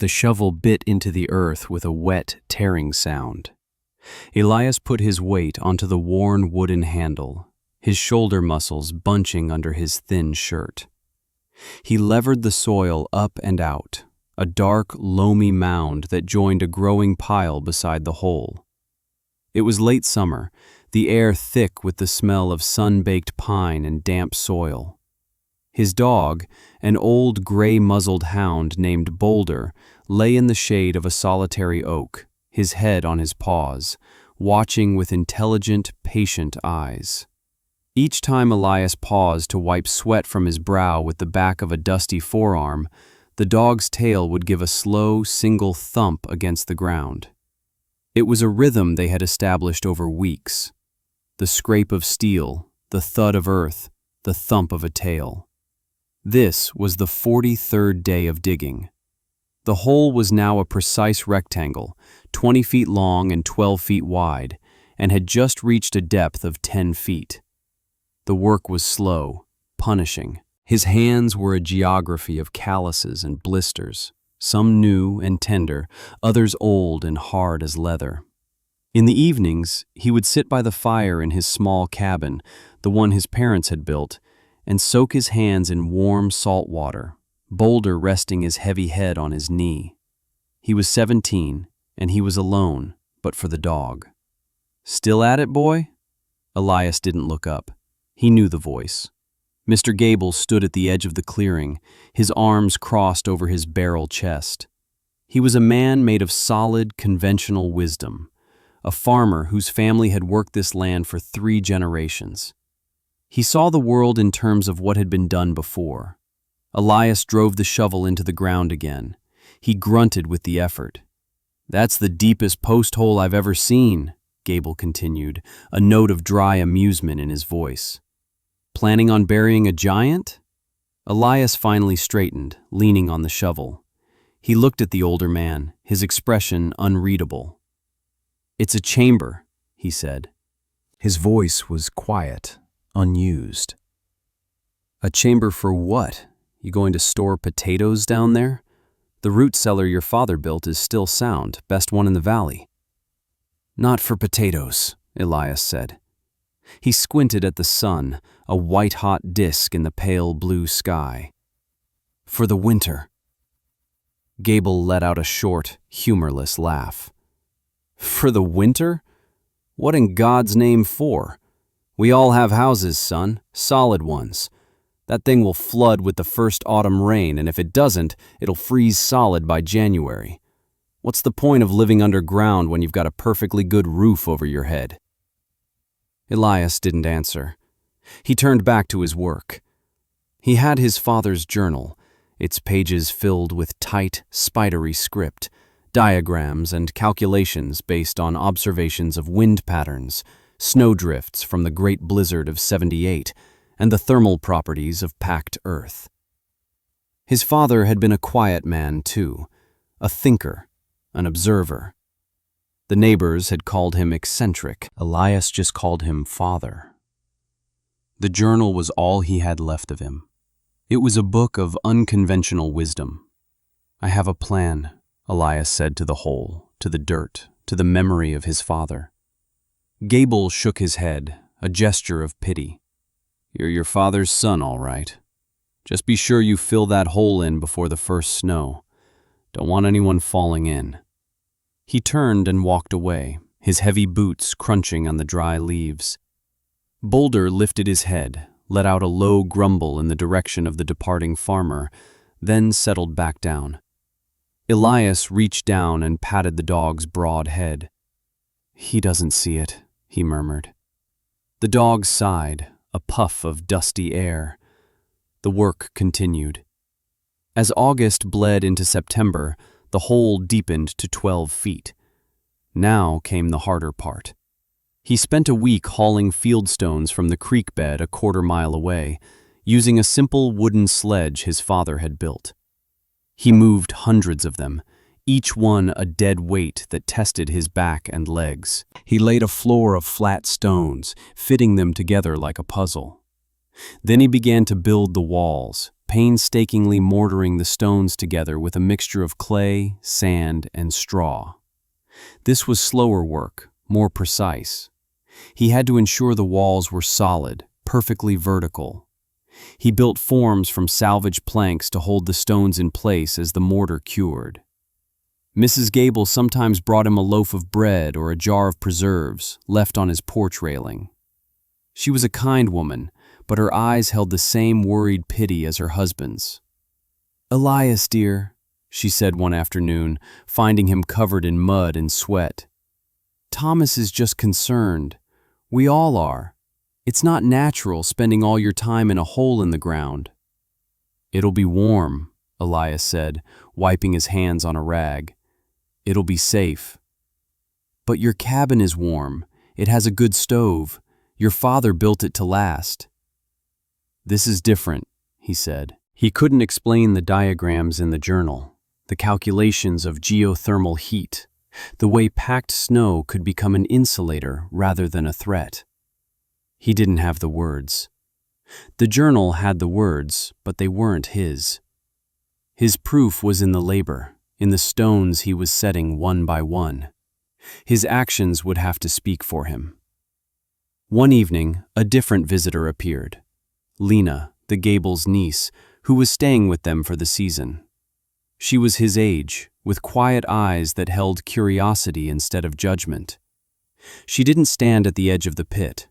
The shovel bit into the earth with a wet, tearing sound. Elias put his weight onto the worn wooden handle, his shoulder muscles bunching under his thin shirt. He levered the soil up and out, a dark, loamy mound that joined a growing pile beside the hole. It was late summer, the air thick with the smell of sun-baked pine and damp soil. His dog, an old gray-muzzled hound named Boulder, lay in the shade of a solitary oak, his head on his paws, watching with intelligent, patient eyes. Each time Elias paused to wipe sweat from his brow with the back of a dusty forearm, the dog's tail would give a slow, single thump against the ground. It was a rhythm they had established over weeks. The scrape of steel, the thud of earth, the thump of a tail. This was the 43rd day of digging. The hole was now a precise rectangle, 20 feet long and 12 feet wide, and had just reached a depth of 10 feet. The work was slow, punishing. His hands were a geography of calluses and blisters, some new and tender, others old and hard as leather. In the evenings, he would sit by the fire in his small cabin, the one his parents had built, and soak his hands in warm salt water, Boulder resting his heavy head on his knee. He was 17, and he was alone, but for the dog. "Still at it, boy?" Elias didn't look up. He knew the voice. Mr. Gable stood at the edge of the clearing, his arms crossed over his barrel chest. He was a man made of solid, conventional wisdom, a farmer whose family had worked this land for 3 generations. He saw the world in terms of what had been done before. Elias drove the shovel into the ground again. He grunted with the effort. "That's the deepest post hole I've ever seen," Gable continued, a note of dry amusement in his voice. "Planning on burying a giant?" Elias finally straightened, leaning on the shovel. He looked at the older man, his expression unreadable. "It's a chamber," he said. His voice was quiet, unused. "A chamber for what? You going to store potatoes down there? The root cellar your father built is still sound, best one in the valley." "Not for potatoes," Elias said. He squinted at the sun, a white-hot disk in the pale blue sky. "For the winter." Gable let out a short, humorless laugh. "For the winter? What in God's name for? We all have houses, son, solid ones. That thing will flood with the first autumn rain, and if it doesn't, it'll freeze solid by January. What's the point of living underground when you've got a perfectly good roof over your head?" Elias didn't answer. He turned back to his work. He had his father's journal, its pages filled with tight, spidery script, diagrams and calculations based on observations of wind patterns, snowdrifts from the great blizzard of '78, and the thermal properties of packed earth. His father had been a quiet man, too, a thinker, an observer. The neighbors had called him eccentric. Elias just called him father. The journal was all he had left of him. It was a book of unconventional wisdom. "I have a plan," Elias said to the hole, to the dirt, to the memory of his father. Gable shook his head, a gesture of pity. "You're your father's son, all right. Just be sure you fill that hole in before the first snow. Don't want anyone falling in." He turned and walked away, his heavy boots crunching on the dry leaves. Boulder lifted his head, let out a low grumble in the direction of the departing farmer, then settled back down. Elias reached down and patted the dog's broad head. "He doesn't see it," he murmured. The dog sighed, a puff of dusty air. The work continued. As August bled into September, the hole deepened to 12 feet. Now came the harder part. He spent a week hauling field stones from the creek bed a quarter-mile away, using a simple wooden sledge his father had built. He moved hundreds of them, each one a dead weight that tested his back and legs. He laid a floor of flat stones, fitting them together like a puzzle. Then he began to build the walls, painstakingly mortaring the stones together with a mixture of clay, sand, and straw. This was slower work, more precise. He had to ensure the walls were solid, perfectly vertical. He built forms from salvaged planks to hold the stones in place as the mortar cured. Mrs. Gable sometimes brought him a loaf of bread or a jar of preserves, left on his porch railing. She was a kind woman, but her eyes held the same worried pity as her husband's. "Elias, dear," she said one afternoon, finding him covered in mud and sweat. "Thomas is just concerned. We all are. It's not natural spending all your time in a hole in the ground." "It'll be warm," Elias said, wiping his hands on a rag. "It'll be safe." "But your cabin is warm. It has a good stove. Your father built it to last." "This is different," he said. He couldn't explain the diagrams in the journal, the calculations of geothermal heat, the way packed snow could become an insulator rather than a threat. He didn't have the words. The journal had the words, but they weren't his. His proof was in the labor, in the stones he was setting one by one. His actions would have to speak for him. One evening, a different visitor appeared. Lena, the Gables' niece, who was staying with them for the season. She was his age, with quiet eyes that held curiosity instead of judgment. She didn't stand at the edge of the pit.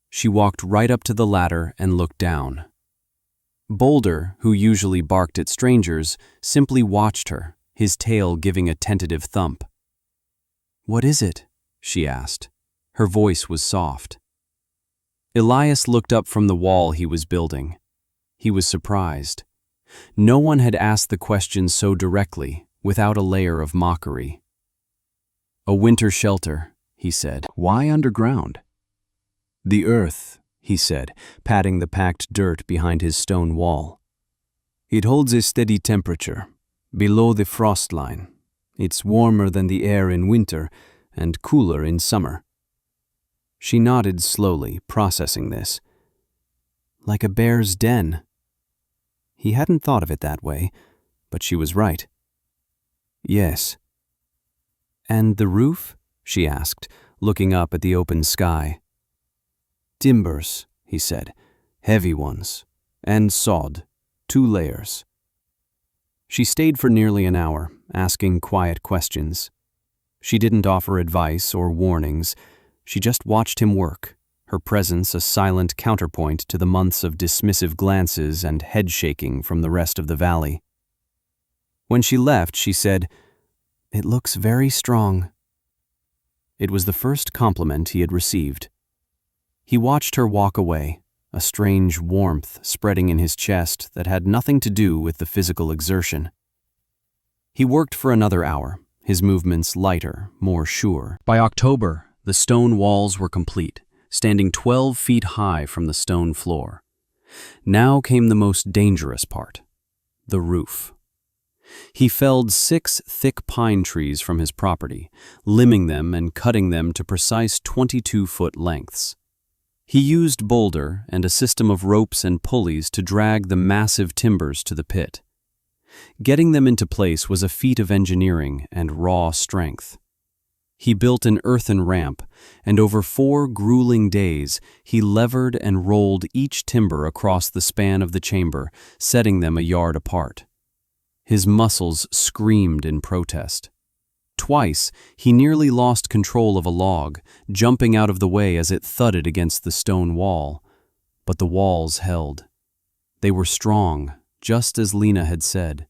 She walked right up to the ladder and looked down. Boulder, who usually barked at strangers, simply watched her, his tail giving a tentative thump. "What is it?" she asked. Her voice was soft. Elias looked up from the wall he was building. He was surprised. No one had asked the question so directly, without a layer of mockery. "A winter shelter," he said. "Why underground?" "The earth," he said, patting the packed dirt behind his stone wall. "It holds a steady temperature, below the frost line. It's warmer than the air in winter and cooler in summer." She nodded slowly, processing this. "Like a bear's den." He hadn't thought of it that way, but she was right. "Yes." "And the roof?" she asked, looking up at the open sky. "Timbers," he said, "heavy ones, and sod, 2 layers." She stayed for nearly an hour, asking quiet questions. She didn't offer advice or warnings. She just watched him work, her presence a silent counterpoint to the months of dismissive glances and head shaking from the rest of the valley. When she left, she said, "It looks very strong." It was the first compliment he had received. He watched her walk away, a strange warmth spreading in his chest that had nothing to do with the physical exertion. He worked for another hour, his movements lighter, more sure. By October, the stone walls were complete, standing 12 feet high from the stone floor. Now came the most dangerous part, the roof. He felled 6 thick pine trees from his property, limbing them and cutting them to precise 22-foot lengths. He used boulder and a system of ropes and pulleys to drag the massive timbers to the pit. Getting them into place was a feat of engineering and raw strength. He built an earthen ramp, and over 4 grueling days, he levered and rolled each timber across the span of the chamber, setting them a yard apart. His muscles screamed in protest. Twice, he nearly lost control of a log, jumping out of the way as it thudded against the stone wall. But the walls held. They were strong, just as Lena had said.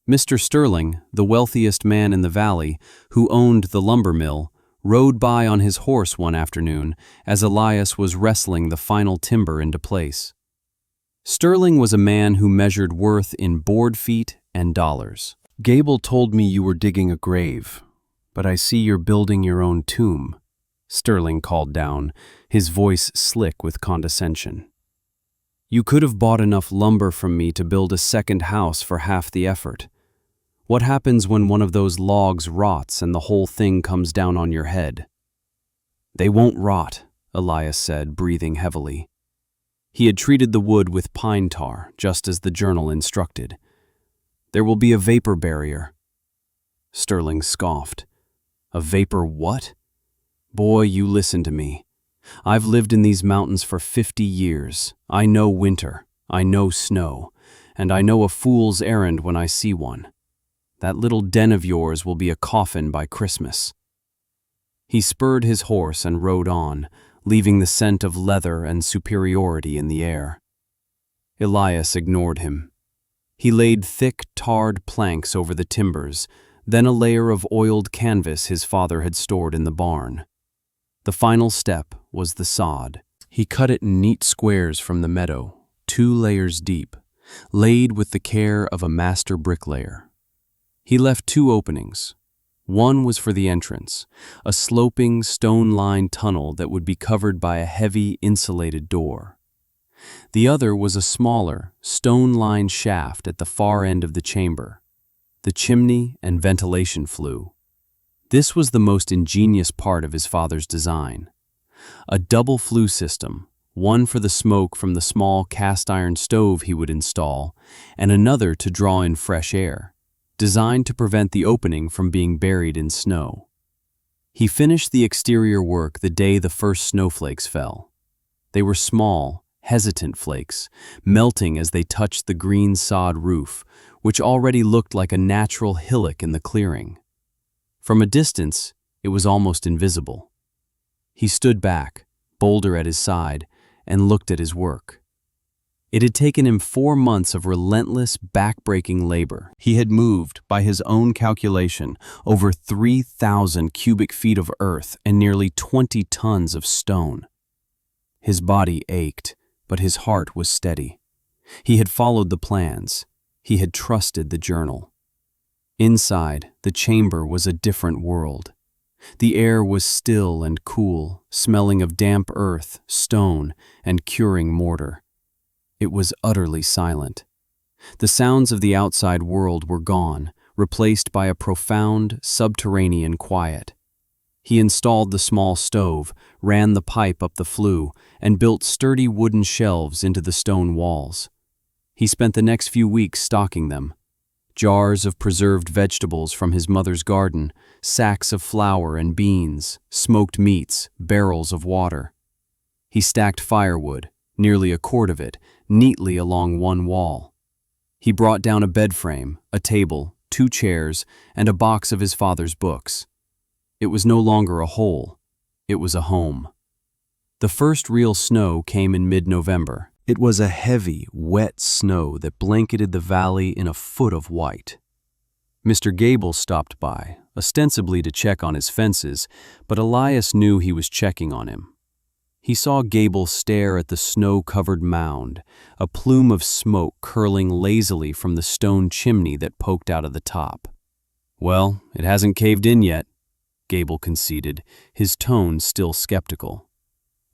Mr. Sterling, the wealthiest man in the valley, who owned the lumber mill, rode by on his horse one afternoon as Elias was wrestling the final timber into place. Sterling was a man who measured worth in board feet and dollars. "Gable told me you were digging a grave, but I see you're building your own tomb," Sterling called down, his voice slick with condescension. "You could have bought enough lumber from me to build a second house for half the effort. What happens when one of those logs rots and the whole thing comes down on your head?" "They won't rot," Elias said, breathing heavily. He had treated the wood with pine tar, just as the journal instructed. "There will be a vapor barrier." Sterling scoffed. "A vapor what?" "Boy, you listen to me. I've lived in these mountains for 50 years. I know winter, I know snow, and I know a fool's errand when I see one. That little den of yours will be a coffin by Christmas." He spurred his horse and rode on, leaving the scent of leather and superiority in the air. Elias ignored him. He laid thick, tarred planks over the timbers, then a layer of oiled canvas his father had stored in the barn. The final step was the sod. He cut it in neat squares from the meadow, 2 layers deep, laid with the care of a master bricklayer. He left 2 openings. One was for the entrance, a sloping, stone-lined tunnel that would be covered by a heavy, insulated door. The other was a smaller, stone-lined shaft at the far end of the chamber. The chimney and ventilation flue. This was the most ingenious part of his father's design. A double flue system, one for the smoke from the small cast-iron stove he would install, and another to draw in fresh air, designed to prevent the opening from being buried in snow. He finished the exterior work the day the first snowflakes fell. They were small, hesitant flakes, melting as they touched the green sod roof, which already looked like a natural hillock in the clearing. From a distance, it was almost invisible. He stood back, Boulder at his side, and looked at his work. It had taken him 4 months of relentless, back-breaking labor. He had moved, by his own calculation, over 3,000 cubic feet of earth and nearly 20 tons of stone. His body ached, but his heart was steady. He had followed the plans. He had trusted the journal. Inside, the chamber was a different world. The air was still and cool, smelling of damp earth, stone, and curing mortar. It was utterly silent. The sounds of the outside world were gone, replaced by a profound, subterranean quiet. He installed the small stove, ran the pipe up the flue, and built sturdy wooden shelves into the stone walls. He spent the next few weeks stocking them. Jars of preserved vegetables from his mother's garden, sacks of flour and beans, smoked meats, barrels of water. He stacked firewood, nearly a quart of it, neatly along one wall. He brought down a bed frame, a table, 2 chairs, and a box of his father's books. It was no longer a hole. It was a home. The first real snow came in mid-November. It was a heavy, wet snow that blanketed the valley in a foot of white. Mr. Gable stopped by, ostensibly to check on his fences, but Elias knew he was checking on him. He saw Gable stare at the snow-covered mound, a plume of smoke curling lazily from the stone chimney that poked out of the top. "Well, it hasn't caved in yet," Gable conceded, his tone still skeptical.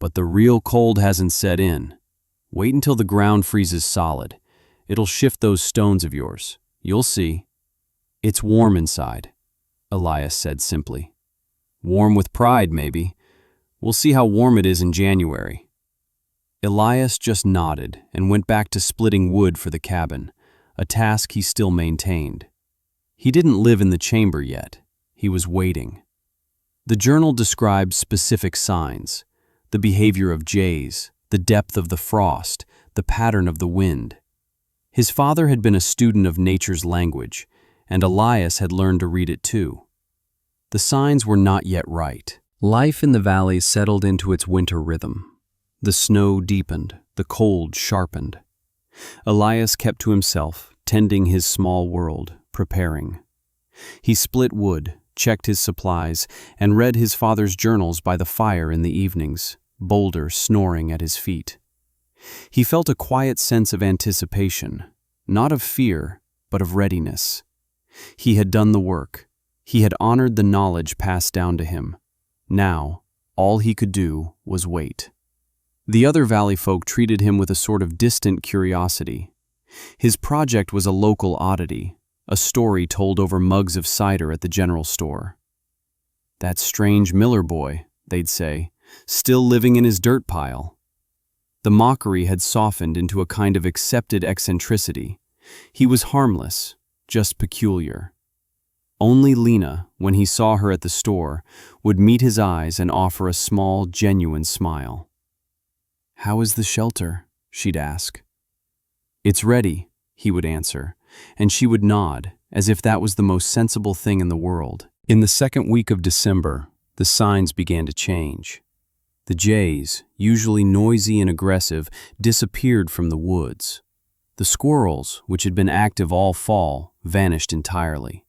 "But the real cold hasn't set in. Wait until the ground freezes solid. It'll shift those stones of yours. You'll see." "It's warm inside," Elias said simply. "Warm with pride, maybe. We'll see how warm it is in January." Elias just nodded and went back to splitting wood for the cabin, a task he still maintained. He didn't live in the chamber yet. He was waiting. The journal described specific signs, the behavior of jays, the depth of the frost, the pattern of the wind. His father had been a student of nature's language, and Elias had learned to read it too. The signs were not yet right. Life in the valley settled into its winter rhythm. The snow deepened, the cold sharpened. Elias kept to himself, tending his small world, preparing. He split wood, checked his supplies, and read his father's journals by the fire in the evenings, Boulder snoring at his feet. He felt a quiet sense of anticipation, not of fear, but of readiness. He had done the work. He had honored the knowledge passed down to him. Now, all he could do was wait. The other valley folk treated him with a sort of distant curiosity. His project was a local oddity, a story told over mugs of cider at the general store. "That strange Miller boy," they'd say, "still living in his dirt pile." The mockery had softened into a kind of accepted eccentricity. He was harmless, just peculiar. Only Lena, when he saw her at the store, would meet his eyes and offer a small, genuine smile. "How is the shelter?" she'd ask. "It's ready," he would answer, and she would nod, as if that was the most sensible thing in the world. In the second week of December, the signs began to change. The jays, usually noisy and aggressive, disappeared from the woods. The squirrels, which had been active all fall, vanished entirely.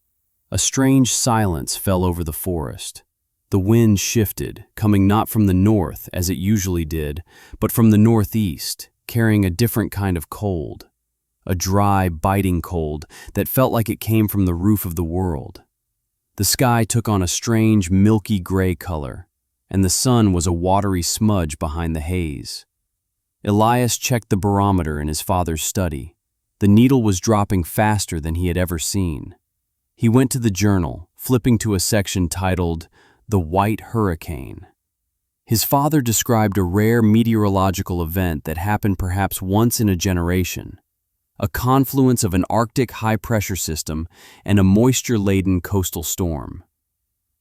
A strange silence fell over the forest. The wind shifted, coming not from the north, as it usually did, but from the northeast, carrying a different kind of cold. A dry, biting cold that felt like it came from the roof of the world. The sky took on a strange, milky gray color, and the sun was a watery smudge behind the haze. Elias checked the barometer in his father's study. The needle was dropping faster than he had ever seen. He went to the journal, flipping to a section titled, "The White Hurricane." His father described a rare meteorological event that happened perhaps once in a generation, a confluence of an Arctic high-pressure system and a moisture-laden coastal storm.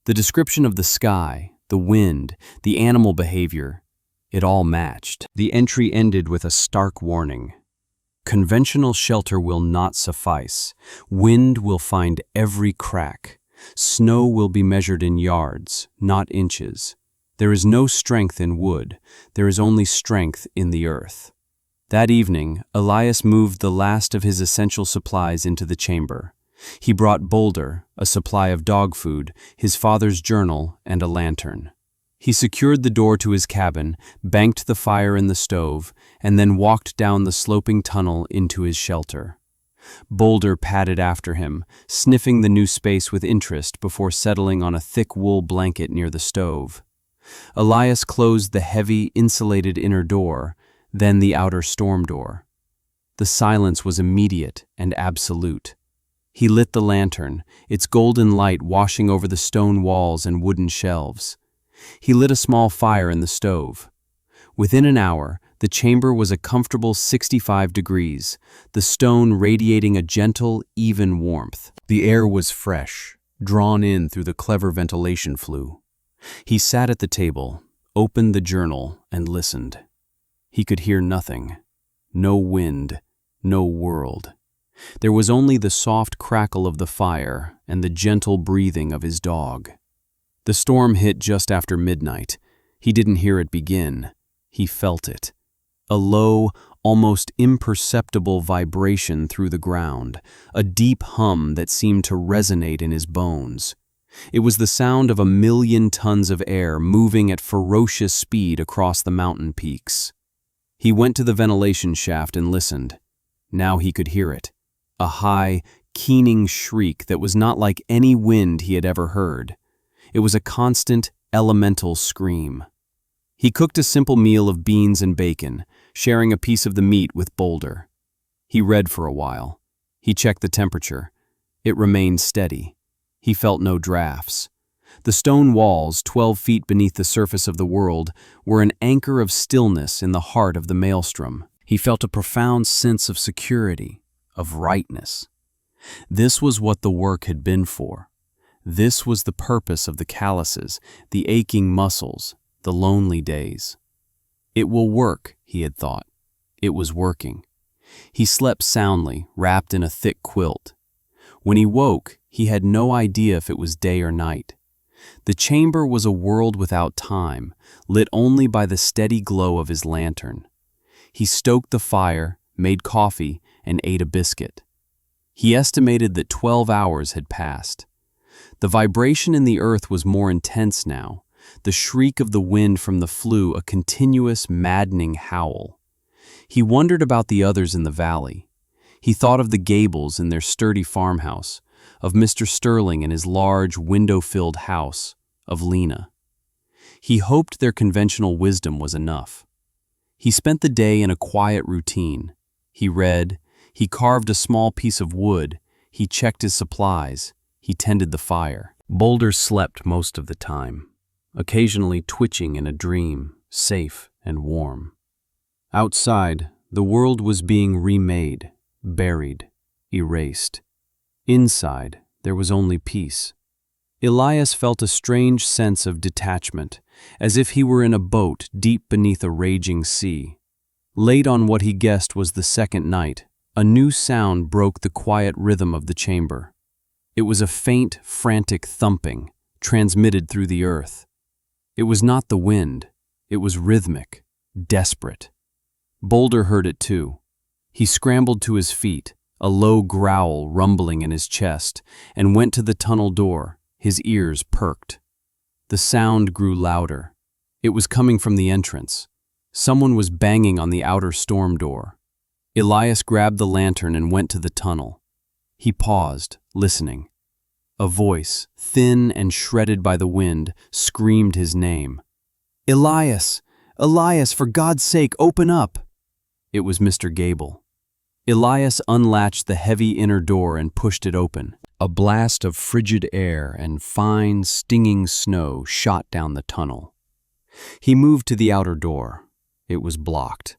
The description of the sky, the wind, the animal behavior, it all matched. The entry ended with a stark warning. Conventional shelter will not suffice. Wind will find every crack. Snow will be measured in yards, not inches. There is no strength in wood. There is only strength in the earth. That evening, Elias moved the last of his essential supplies into the chamber. He brought Boulder, a supply of dog food, his father's journal, and a lantern. He secured the door to his cabin, banked the fire in the stove, and then walked down the sloping tunnel into his shelter. Boulder padded after him, sniffing the new space with interest before settling on a thick wool blanket near the stove. Elias closed the heavy, insulated inner door, then the outer storm door. The silence was immediate and absolute. He lit the lantern, its golden light washing over the stone walls and wooden shelves. He lit a small fire in the stove. Within an hour, the chamber was a comfortable 65 degrees, the stone radiating a gentle, even warmth. The air was fresh, drawn in through the clever ventilation flue. He sat at the table, opened the journal, and listened. He could hear nothing. No wind, no world. There was only the soft crackle of the fire and the gentle breathing of his dog. The storm hit just after midnight. He didn't hear it begin. He felt it. A low, almost imperceptible vibration through the ground, a deep hum that seemed to resonate in his bones. It was the sound of 1,000,000 tons of air moving at ferocious speed across the mountain peaks. He went to the ventilation shaft and listened. Now he could hear it. A high, keening shriek that was not like any wind he had ever heard. It was a constant, elemental scream. He cooked a simple meal of beans and bacon, sharing a piece of the meat with Boulder. He read for a while. He checked the temperature. It remained steady. He felt no drafts. The stone walls, 12 feet beneath the surface of the world, were an anchor of stillness in the heart of the maelstrom. He felt a profound sense of security, of rightness. This was what the work had been for. This was the purpose of the calluses, the aching muscles, the lonely days. It will work, he had thought. It was working. He slept soundly, wrapped in a thick quilt. When he woke, he had no idea if it was day or night. The chamber was a world without time, lit only by the steady glow of his lantern. He stoked the fire, made coffee, and ate a biscuit. He estimated that 12 hours had passed. The vibration in the earth was more intense now, the shriek of the wind from the flue a continuous, maddening howl. He wondered about the others in the valley. He thought of the Gables in their sturdy farmhouse, of Mr. Sterling in his large, window-filled house, of Lena. He hoped their conventional wisdom was enough. He spent the day in a quiet routine. He read, he carved a small piece of wood, he checked his supplies, he tended the fire. Boulder slept most of the time, occasionally twitching in a dream, safe and warm. Outside, the world was being remade, buried, erased. Inside, there was only peace. Elias felt a strange sense of detachment, as if he were in a boat deep beneath a raging sea. Late on what he guessed was the second night, a new sound broke the quiet rhythm of the chamber. It was a faint, frantic thumping, transmitted through the earth. It was not the wind. It was rhythmic, desperate. Boulder heard it too. He scrambled to his feet, a low growl rumbling in his chest, and went to the tunnel door, his ears perked. The sound grew louder. It was coming from the entrance. Someone was banging on the outer storm door. Elias grabbed the lantern and went to the tunnel. He paused, listening. A voice, thin and shredded by the wind, screamed his name. "Elias! Elias, for God's sake, open up!" It was Mr. Gable. Elias unlatched the heavy inner door and pushed it open. A blast of frigid air and fine, stinging snow shot down the tunnel. He moved to the outer door. It was blocked.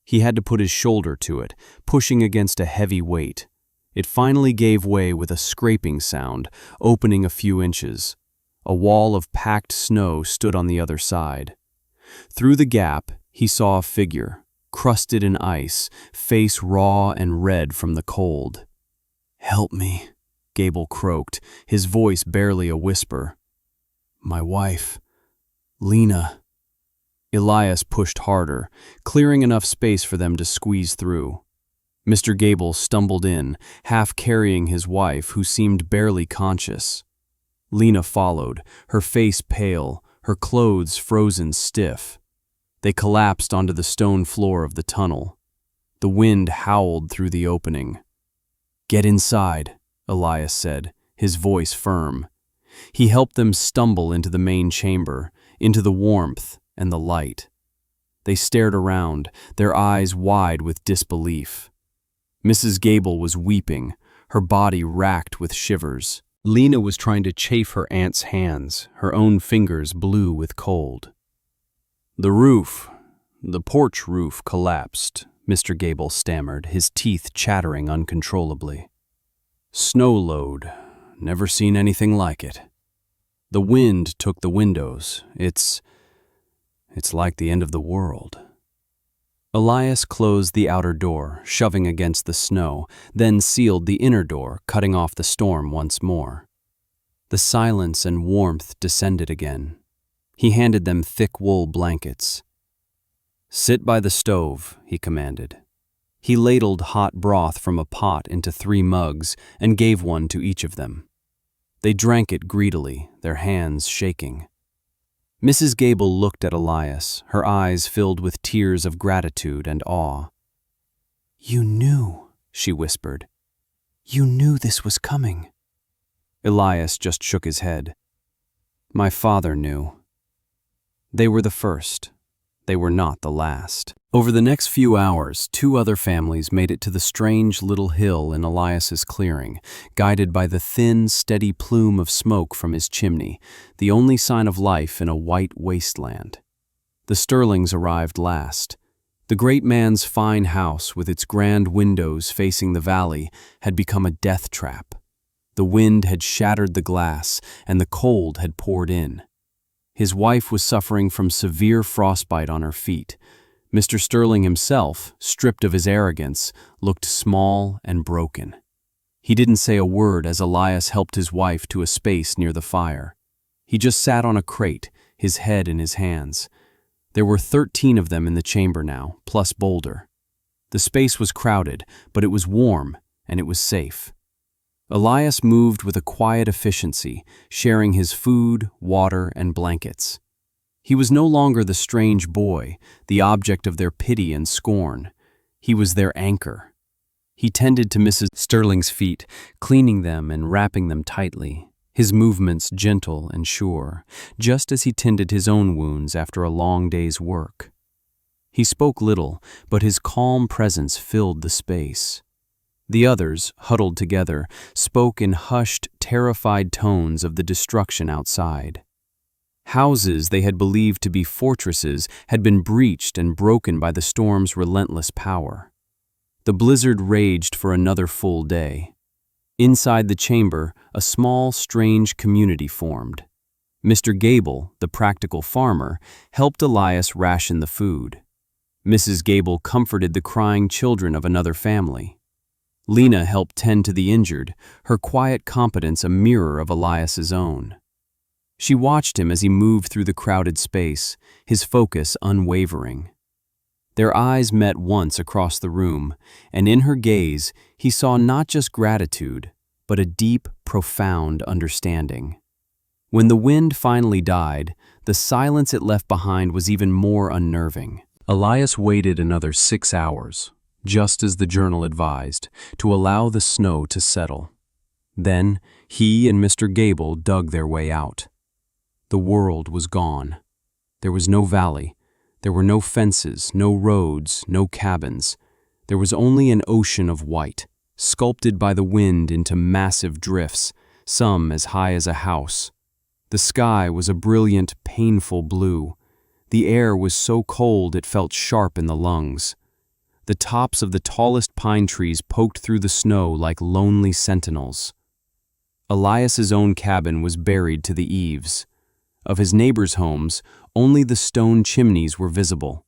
He had to put his shoulder to it, pushing against a heavy weight. It finally gave way with a scraping sound, opening a few inches. A wall of packed snow stood on the other side. Through the gap, he saw a figure, crusted in ice, face raw and red from the cold. "Help me," Gable croaked, his voice barely a whisper. "My wife, Lena." Elias pushed harder, clearing enough space for them to squeeze through. Mr. Gable stumbled in, half carrying his wife, who seemed barely conscious. Lena followed, her face pale, her clothes frozen stiff. They collapsed onto the stone floor of the tunnel. The wind howled through the opening. "Get inside," Elias said, his voice firm. He helped them stumble into the main chamber, into the warmth and the light. They stared around, their eyes wide with disbelief. Mrs. Gable was weeping, her body racked with shivers. Lena was trying to chafe her aunt's hands, her own fingers blue with cold. The porch roof collapsed," Mr. Gable stammered, his teeth chattering uncontrollably. "Snow load. Never seen anything like it. The wind took the windows. It's like the end of the world." Elias closed the outer door, shoving against the snow, then sealed the inner door, cutting off the storm once more. The silence and warmth descended again. He handed them thick wool blankets. "Sit by the stove," he commanded. He ladled hot broth from a pot into 3 mugs and gave one to each of them. They drank it greedily, their hands shaking. Mrs. Gable looked at Elias, her eyes filled with tears of gratitude and awe. "You knew," she whispered. "You knew this was coming." Elias just shook his head. "My father knew." They were the first. They were not the last. Over the next few hours, 2 other families made it to the strange little hill in Elias's clearing, guided by the thin, steady plume of smoke from his chimney, the only sign of life in a white wasteland. The Sterlings arrived last. The great man's fine house, with its grand windows facing the valley, had become a death trap. The wind had shattered the glass, and the cold had poured in. His wife was suffering from severe frostbite on her feet. Mr. Sterling himself, stripped of his arrogance, looked small and broken. He didn't say a word as Elias helped his wife to a space near the fire. He just sat on a crate, his head in his hands. There were 13 of them in the chamber now, plus Boulder. The space was crowded, but it was warm and it was safe. Elias moved with a quiet efficiency, sharing his food, water, and blankets. He was no longer the strange boy, the object of their pity and scorn. He was their anchor. He tended to Mrs. Sterling's feet, cleaning them and wrapping them tightly, his movements gentle and sure, just as he tended his own wounds after a long day's work. He spoke little, but his calm presence filled the space. The others, huddled together, spoke in hushed, terrified tones of the destruction outside. Houses they had believed to be fortresses had been breached and broken by the storm's relentless power. The blizzard raged for another full day. Inside the chamber, a small, strange community formed. Mr. Gable, the practical farmer, helped Elias ration the food. Mrs. Gable comforted the crying children of another family. Lena helped tend to the injured, her quiet competence a mirror of Elias's own. She watched him as he moved through the crowded space, his focus unwavering. Their eyes met once across the room, and in her gaze he saw not just gratitude, but a deep, profound understanding. When the wind finally died, the silence it left behind was even more unnerving. Elias waited another 6 hours, just as the journal advised, to allow the snow to settle. Then he and Mr. Gable dug their way out. The world was gone. There was no valley. There were no fences, no roads, no cabins. There was only an ocean of white, sculpted by the wind into massive drifts, some as high as a house. The sky was a brilliant, painful blue. The air was so cold it felt sharp in the lungs. The tops of the tallest pine trees poked through the snow like lonely sentinels. Elias's own cabin was buried to the eaves. Of his neighbors' homes, only the stone chimneys were visible.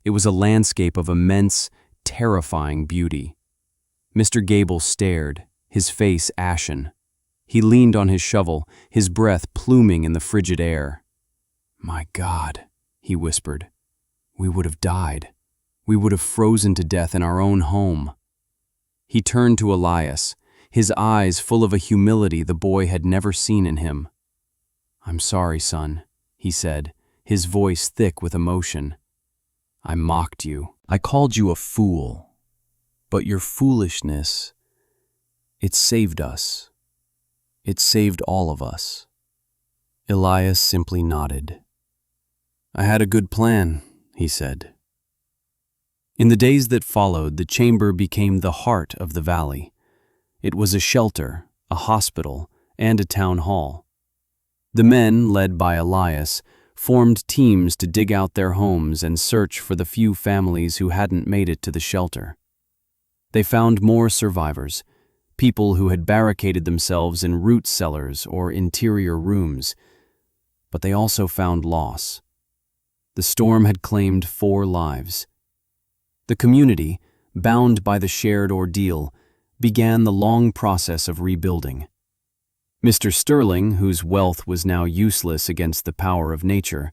It was a landscape of immense, terrifying beauty. Mr. Gable stared, his face ashen. He leaned on his shovel, his breath pluming in the frigid air. "My God," he whispered, "we would have died. We would have frozen to death in our own home." He turned to Elias, his eyes full of a humility the boy had never seen in him. "I'm sorry, son," he said, his voice thick with emotion. "I mocked you. I called you a fool. But your foolishness, it saved us. It saved all of us." Elias simply nodded. "I had a good plan," he said. In the days that followed, the chamber became the heart of the valley. It was a shelter, a hospital, and a town hall. The men, led by Elias, formed teams to dig out their homes and search for the few families who hadn't made it to the shelter. They found more survivors, people who had barricaded themselves in root cellars or interior rooms, but they also found loss. The storm had claimed 4 lives. The community, bound by the shared ordeal, began the long process of rebuilding. Mr. Sterling, whose wealth was now useless against the power of nature,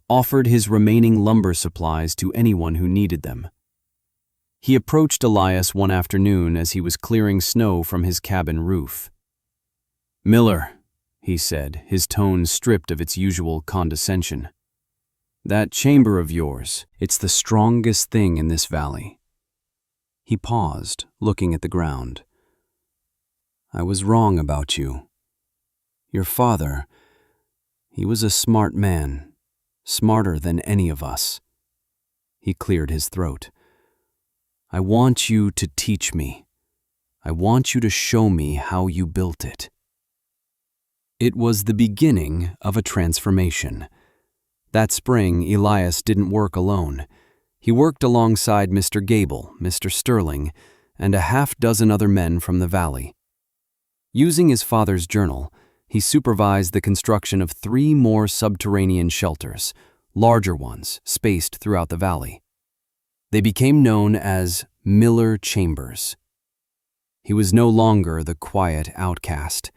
offered his remaining lumber supplies to anyone who needed them. He approached Elias one afternoon as he was clearing snow from his cabin roof. "Miller," he said, his tone stripped of its usual condescension, "that chamber of yours, it's the strongest thing in this valley." He paused, looking at the ground. "I was wrong about you. Your father, he was a smart man, smarter than any of us." He cleared his throat. "I want you to teach me. I want you to show me how you built it." It was the beginning of a transformation. That spring, Elias didn't work alone. He worked alongside Mr. Gable, Mr. Sterling, and a half-dozen other men from the valley. Using his father's journal, he supervised the construction of 3 more subterranean shelters, larger ones spaced throughout the valley. They became known as Miller Chambers. He was no longer the quiet outcast.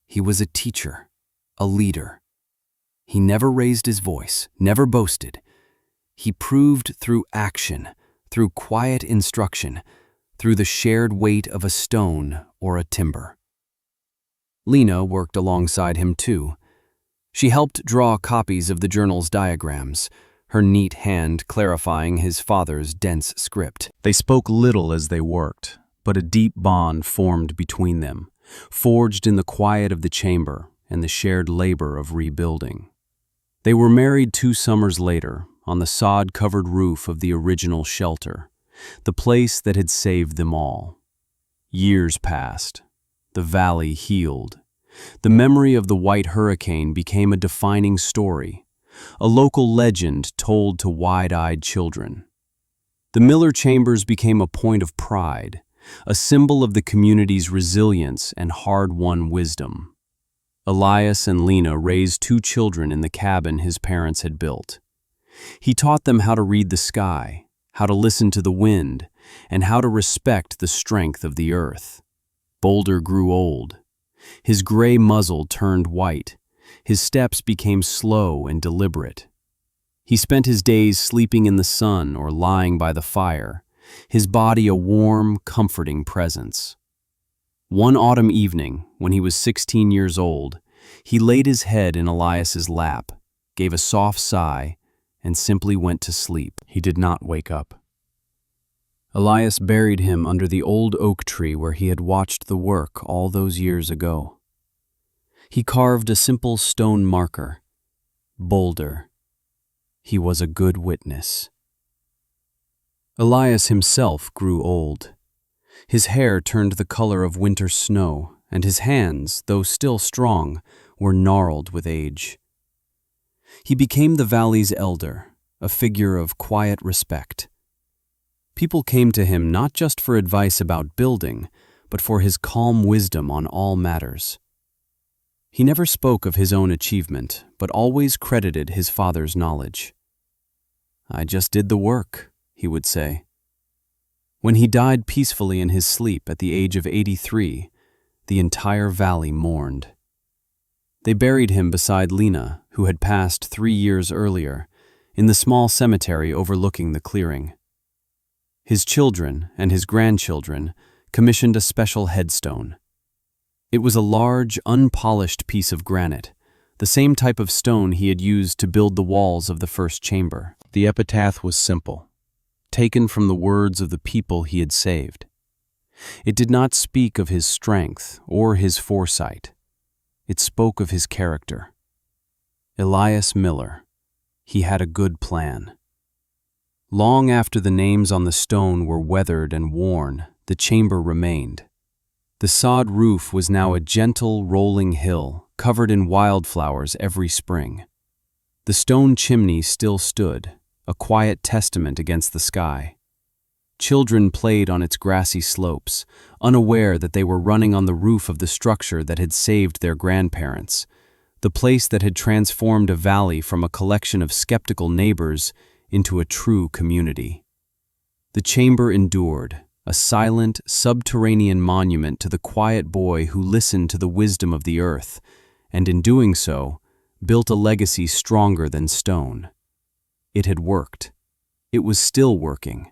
He was a teacher, a leader. He never raised his voice, never boasted. He proved through action, through quiet instruction, through the shared weight of a stone or a timber. Lena worked alongside him too. She helped draw copies of the journal's diagrams, her neat hand clarifying his father's dense script. They spoke little as they worked, but a deep bond formed between them, forged in the quiet of the chamber and the shared labor of rebuilding. They were married 2 summers later, on the sod-covered roof of the original shelter, the place that had saved them all. Years passed. The valley healed. The memory of the White Hurricane became a defining story, a local legend told to wide-eyed children. The Miller Chambers became a point of pride, a symbol of the community's resilience and hard-won wisdom. Elias and Lena raised 2 children in the cabin his parents had built. He taught them how to read the sky, how to listen to the wind, and how to respect the strength of the earth. Boulder grew old. His gray muzzle turned white. His steps became slow and deliberate. He spent his days sleeping in the sun or lying by the fire, his body a warm, comforting presence. One autumn evening, when he was 16 years old, he laid his head in Elias's lap, gave a soft sigh, and simply went to sleep. He did not wake up. Elias buried him under the old oak tree where he had watched the work all those years ago. He carved a simple stone marker, Boulder. He was a good witness. Elias himself grew old. His hair turned the color of winter snow, and his hands, though still strong, were gnarled with age. He became the valley's elder, a figure of quiet respect. People came to him not just for advice about building, but for his calm wisdom on all matters. He never spoke of his own achievement, but always credited his father's knowledge. "I just did the work," he would say. When he died peacefully in his sleep at the age of 83, the entire valley mourned. They buried him beside Lena, who had passed 3 years earlier, in the small cemetery overlooking the clearing. His children and his grandchildren commissioned a special headstone. It was a large, unpolished piece of granite, the same type of stone he had used to build the walls of the first chamber. The epitaph was simple, taken from the words of the people he had saved. It did not speak of his strength or his foresight. It spoke of his character. Elias Miller. He had a good plan. Long after the names on the stone were weathered and worn, the chamber remained. The sod roof was now a gentle, rolling hill, covered in wildflowers every spring. The stone chimney still stood, a quiet testament against the sky. Children played on its grassy slopes, unaware that they were running on the roof of the structure that had saved their grandparents, the place that had transformed a valley from a collection of skeptical neighbors into a true community. The chamber endured, a silent, subterranean monument to the quiet boy who listened to the wisdom of the earth, and in doing so, built a legacy stronger than stone. It had worked. It was still working.